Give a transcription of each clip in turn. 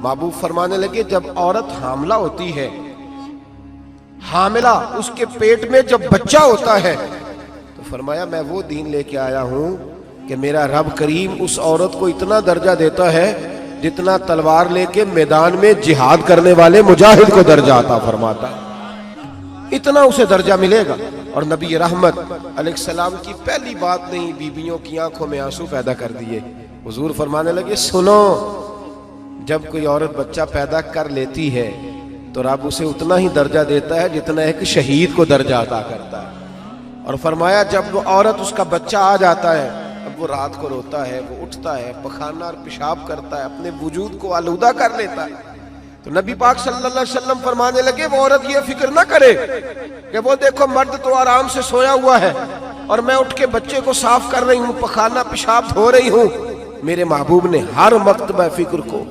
محبوب فرمانے لگے جب عورت حاملہ ہوتی ہے، حاملہ اس کے پیٹ میں جب بچہ ہوتا ہے، تو فرمایا میں وہ دین لے کے آیا ہوں کہ میرا رب کریم اس عورت کو اتنا درجہ دیتا ہے جتنا تلوار لے کے میدان میں جہاد کرنے والے مجاہد کو درجہ عطا فرماتا ہے، اتنا اسے درجہ ملے گا۔ اور نبی رحمت علیہ السلام کی پہلی بات نہیں بیویوں کی آنکھوں میں آنسو پیدا کر دیے۔ حضور فرمانے لگے سنو، جب کوئی عورت بچہ پیدا کر لیتی ہے تو رب اسے اتنا ہی درجہ دیتا ہے جتنا ایک شہید کو درجہ عطا کرتا ہے۔ اور فرمایا جب وہ عورت اس کا بچہ آ جاتا ہے، اب وہ رات کو روتا ہے، وہ اٹھتا ہے، پخانہ اور پیشاب کرتا ہے، اپنے وجود کو آلودہ کر لیتا ہے، تو نبی پاک صلی اللہ علیہ وسلم فرمانے لگے وہ عورت یہ فکر نہ کرے کہ وہ دیکھو مرد تو آرام سے سویا ہوا ہے اور میں اٹھ کے بچے کو صاف کر رہی ہوں، پخانہ پیشاب دھو رہی ہوں۔ میرے محبوب نے ہر مرتبہ فکر کو،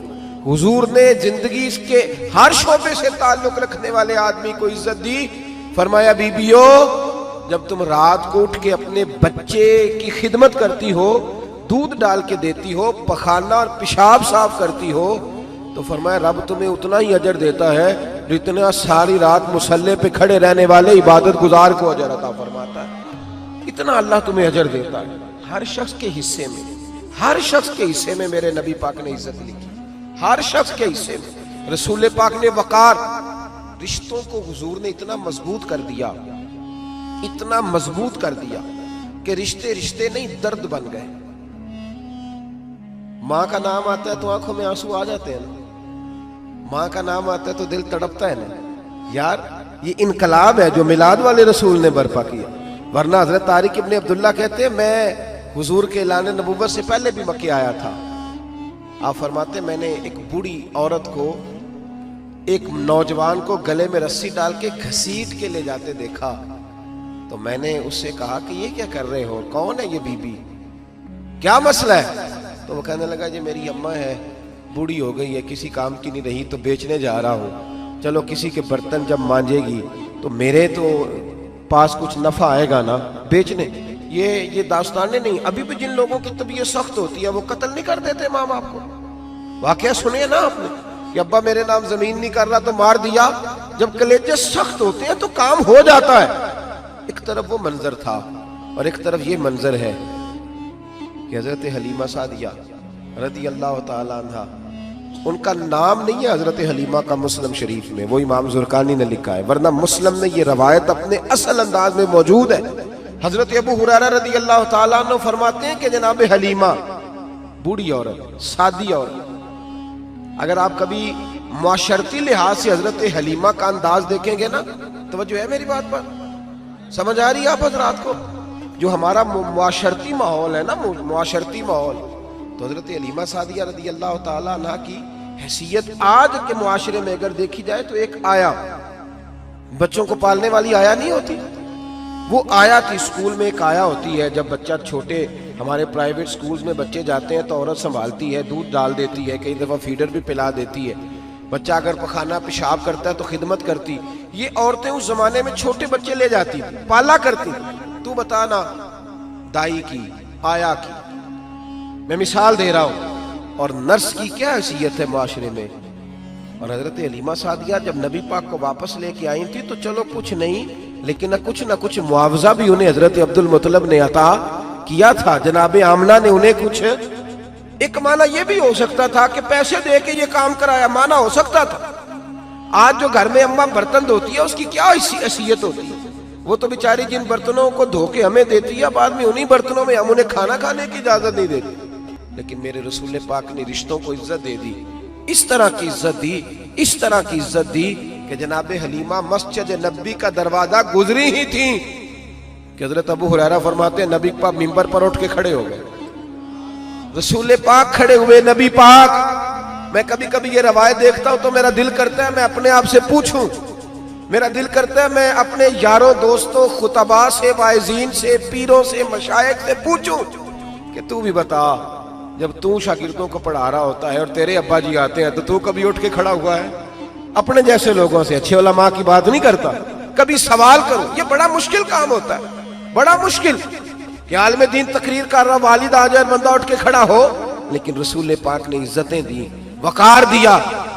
حضور نے زندگی اس کے ہر شعبے سے تعلق رکھنے والے آدمی کو عزت دی۔ فرمایا بیبیو جب تم رات کو اٹھ کے اپنے بچے کی خدمت کرتی ہو، دودھ ڈال کے دیتی ہو، پخانہ اور پیشاب صاف کرتی ہو، تو فرمایا رب تمہیں اتنا ہی اجر دیتا ہے جتنا ساری رات مصلی پہ کھڑے رہنے والے عبادت گزار کو اجر عطا فرماتا ہے، اتنا اللہ تمہیں اجر دیتا ہے۔ ہر شخص کے حصے میں، ہر شخص کے حصے میں میرے نبی پاک نے عزت لکھی، ہر شخص کے حصے میں۔ رسول پاک نے وقار، رشتوں کو حضور نے اتنا مضبوط کر دیا، اتنا مضبوط کر دیا کہ رشتے رشتے نہیں درد بن گئے۔ ماں کا نام آتا ہے تو آنکھوں میں آنسو آ جاتے ہیں نا، ماں کا نام آتا ہے تو دل تڑپتا ہے نا۔ یار یہ انقلاب ہے جو میلاد والے رسول نے برپا کیا، ورنہ حضرت طارق ابن عبداللہ کہتے ہیں میں حضور کے اعلان نبوت سے پہلے بھی مکے آیا تھا۔ آپ فرماتے میں نے ایک بوڑھی عورت کو، ایک نوجوان کو گلے میں رسی ڈال کے گھسیٹ کے لے جاتے دیکھا، تو میں نے اس سے کہا کہ یہ کیا کر رہے ہو، کون ہے یہ بی بی، کیا مسئلہ ہے؟ تو وہ کہنے لگا جی میری اماں ہے، بوڑھی ہو گئی ہے، کسی کام کی نہیں رہی تو بیچنے جا رہا ہوں، چلو کسی کے برتن جب مانجے گی تو میرے تو پاس کچھ نفع آئے گا نا بیچنے۔ یہ داستانیں نہیں، ابھی بھی جن لوگوں کی طبیعت سخت ہوتی ہے وہ قتل نہیں کر دیتے ماں باپ کو۔ واقعہ سنیے نا آپ نے کہ ابا میرے نام زمین نہیں کر رہا تو مار دیا۔ جب کلیجے سخت ہوتے ہیں تو کام ہو جاتا ہے۔ ایک طرف وہ منظر تھا اور ایک طرف یہ منظر ہے کہ حضرت حلیمہ سعدیہ رضی اللہ تعالی عنہ، ان کا نام نہیں ہے حضرت حلیمہ کا مسلم شریف میں، وہ امام زرقانی نے لکھا ہے، ورنہ مسلم میں یہ روایت اپنے اصل انداز میں موجود ہے۔ حضرت ابو ہریرہ رضی اللہ تعالیٰ عنہ فرماتے ہیں کہ جناب حلیمہ بوڑھی عورت، سادی عورت، اگر آپ کبھی معاشرتی لحاظ سے حضرت حلیمہ کا انداز دیکھیں گے نا، توجہ ہے میری بات پر، سمجھ آ رہی ہے آپ حضرات کو؟ جو ہمارا معاشرتی ماحول ہے نا، معاشرتی ماحول، تو حضرت حلیمہ سعدیہ رضی اللہ تعالیٰ عنہ کی حیثیت آج کے معاشرے میں اگر دیکھی جائے تو ایک آیا، بچوں کو پالنے والی آیا نہیں ہوتی، وہ آیا تھی۔ اسکول میں ایک آیا ہوتی ہے، جب بچہ چھوٹے ہمارے پرائیویٹ سکولز میں بچے جاتے ہیں تو عورت سنبھالتی ہے، دودھ ڈال دیتی ہے، کئی دفعہ فیڈر بھی پلا دیتی ہے، بچہ اگر پخانہ پیشاب کرتا ہے تو خدمت کرتی۔ یہ عورتیں اس زمانے میں چھوٹے بچے لے جاتی، پالا کرتی۔ تو بتانا دائی کی، آیا کی، میں مثال دے رہا ہوں، اور نرس کی کیا حیثیت ہے معاشرے میں۔ اور حضرت حلیمہ سعدیہ جب نبی پاک کو واپس لے کے آئی تھی تو چلو کچھ نہیں، لیکن نہ کچھ معاوضہ بھی انہیں حضرت عبد المطلب نے عطا کیا تھا، جناب آمنہ نے انہیں کچھ، ایک معنی یہ بھی ہو سکتا تھا کہ پیسے دے کے یہ کام کرایا، معنی ہو سکتا تھا۔ آج جو گھر میں اماں برتن دھوتی ہے اس کی کیا حیثیت ہوتی ہے؟ وہ تو بیچاری جن برتنوں کو دھو کے ہمیں دیتی ہے، بعد میں انہی برتنوں میں ہم انہیں کھانا کھانے کی اجازت نہیں دیتی۔ لیکن میرے رسول پاک نے رشتوں کو عزت دے دی، اس طرح کی عزت دی، اس طرح کی عزت دی کہ جناب حلیمہ مسجد نبی کا دروازہ گزری ہی تھی کہ حضرت ابو ہریرہ فرماتے ہیں نبی پاک ممبر پر اٹھ کے کھڑے ہو گئے، رسول پاک کھڑے ہوئے، نبی پاک۔ میں کبھی کبھی یہ روایت دیکھتا ہوں تو میرا دل کرتا ہے میں اپنے آپ سے پوچھوں، میرا دل کرتا ہے میں اپنے یاروں دوستوں خطباء سے، واعظین سے، پیروں سے، مشائخ سے پوچھوں کہ تو بھی بتا، جب تو شاگردوں کو پڑھا رہا ہوتا ہے اور تیرے ابا جی آتے ہیں تو کبھی اٹھ کے کھڑا ہوا ہے؟ اپنے جیسے لوگوں سے، اچھے علماء کی بات نہیں کرتا، کبھی سوال کرو۔ یہ بڑا مشکل کام ہوتا ہے، بڑا مشکل کہ عالم دین تقریر کر رہا، والد آ جائے، بندہ اٹھ کے کھڑا ہو، لیکن رسول پاک نے عزتیں دی، وقار دیا،